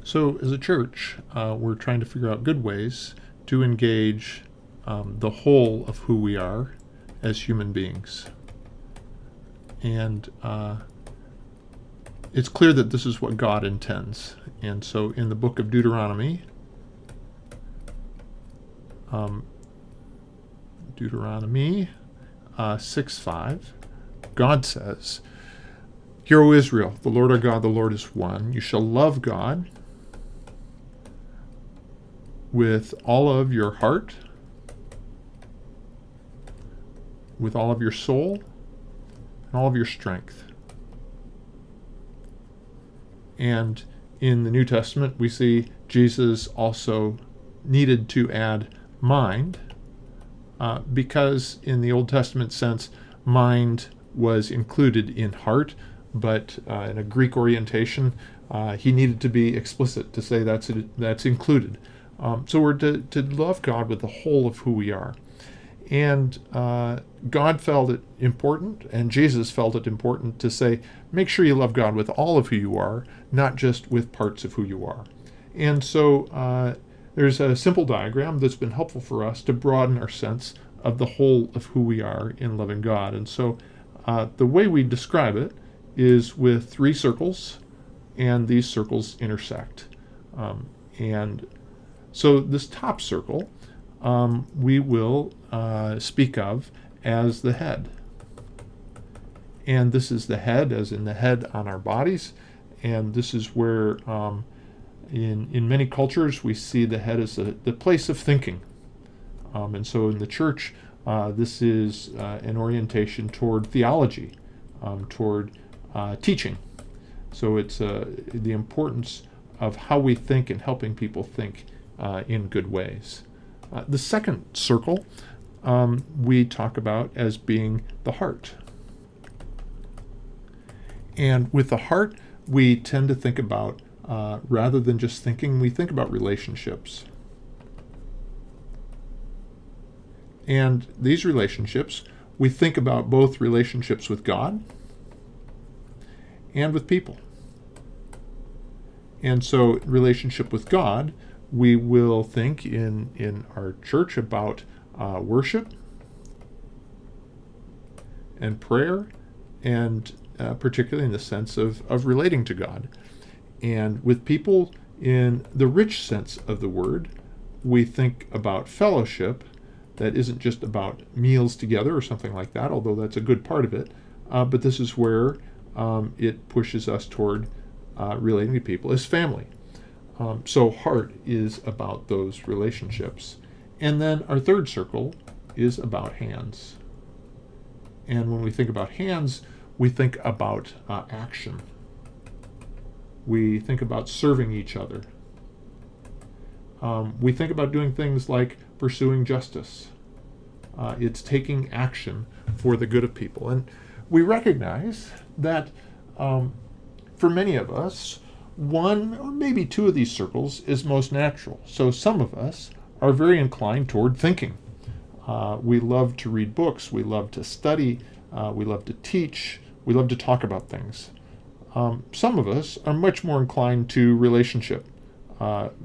So, as a church, we're trying to figure out good ways to engage the whole of who we are as human beings. And it's clear that this is what God intends. And so, in the book of Deuteronomy, Deuteronomy 6:5, God says, "Hear, O Israel, the Lord our God, the Lord is one. You shall love God with all of your heart, with all of your soul, and all of your strength." And in the New Testament, we see Jesus also needed to add mind, because in the Old Testament sense, mind was included in heart, but in a Greek orientation, he needed to be explicit to say that's included. So we're to love God with the whole of who we are. And God felt it important, and Jesus felt it important to say, make sure you love God with all of who you are, not just with parts of who you are. And so there's a simple diagram that's been helpful for us to broaden our sense of the whole of who we are in loving God. And so the way we describe it is with three circles, and these circles intersect. And so this top circle we will speak of as the head. And this is the head, as in the head on our bodies. And this is where, in many cultures, we see the head as the place of thinking. And so in the church, this is an orientation toward theology, toward teaching. So it's the importance of how we think and helping people think in good ways. The second circle we talk about as being the heart. And with the heart, we tend to think about, rather than just thinking, we think about relationships. And these relationships, we think about both relationships with God and with people. And so relationship with God, we will think in our church about worship and prayer, and particularly in the sense of relating to God. And with people, in the rich sense of the word, we think about fellowship that isn't just about meals together or something like that, although that's a good part of it. But this is where it pushes us toward relating to people as family. So heart is about those relationships. And then our third circle is about hands. And when we think about hands, we think about action. We think about serving each other. We think about doing things like pursuing justice. It's taking action for the good of people. And we recognize that for many of us, one or maybe two of these circles is most natural. So some of us are very inclined toward thinking. We love to read books. We love to study. We love to teach. We love to talk about things. Some of us are much more inclined to relationship.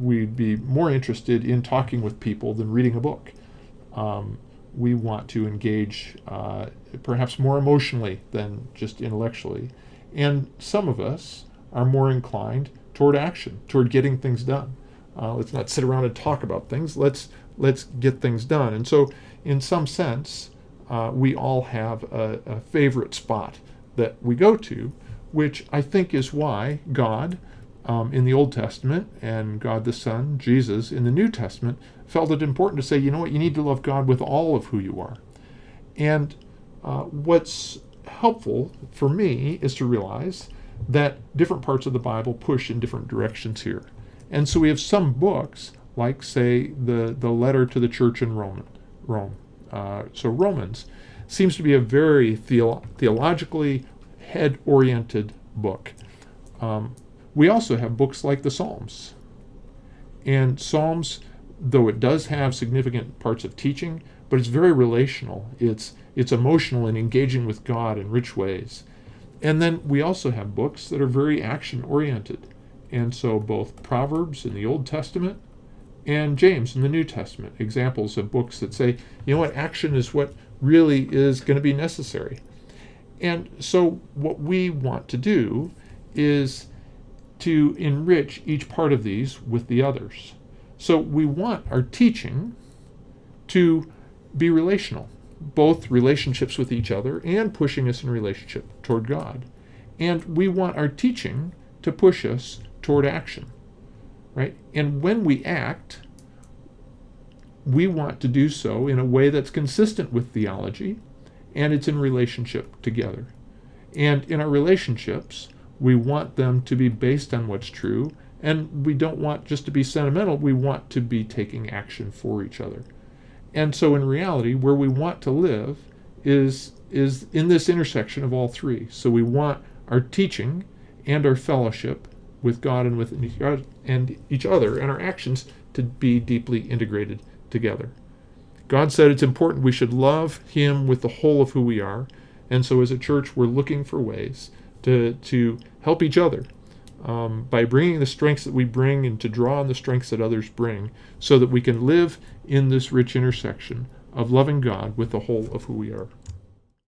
We'd be more interested in talking with people than reading a book. We want to engage perhaps more emotionally than just intellectually. And some of us are more inclined toward action, toward getting things done. Let's not sit around and talk about things. Let's get things done. And so, in some sense, we all have a favorite spot that we go to, which I think is why God in the Old Testament and God the Son, Jesus, in the New Testament, felt it important to say, you know what, you need to love God with all of who you are. And what's helpful for me is to realize that different parts of the Bible push in different directions here. And so we have some books, like, say, the letter to the church in Rome. So Romans seems to be a very theologically head-oriented book. We also have books like the Psalms. And Psalms, though it does have significant parts of teaching, but it's very relational. It's emotional and engaging with God in rich ways. And then we also have books that are very action-oriented. And so both Proverbs in the Old Testament and James in the New Testament, examples of books that say, you know what, action is what really is going to be necessary. And so what we want to do is to enrich each part of these with the others. So we want our teaching to be relational, both relationships with each other and pushing us in relationship toward God. And we want our teaching to push us toward action, right? And when we act, we want to do so in a way that's consistent with theology, and it's in relationship together. And in our relationships, we want them to be based on what's true, and we don't want just to be sentimental, we want to be taking action for each other. And so in reality, where we want to live is in this intersection of all three. So we want our teaching and our fellowship with God and with each other and our actions to be deeply integrated together. God said it's important we should love Him with the whole of who we are. And so as a church, we're looking for ways to help each other by bringing the strengths that we bring and to draw on the strengths that others bring so that we can live in this rich intersection of loving God with the whole of who we are.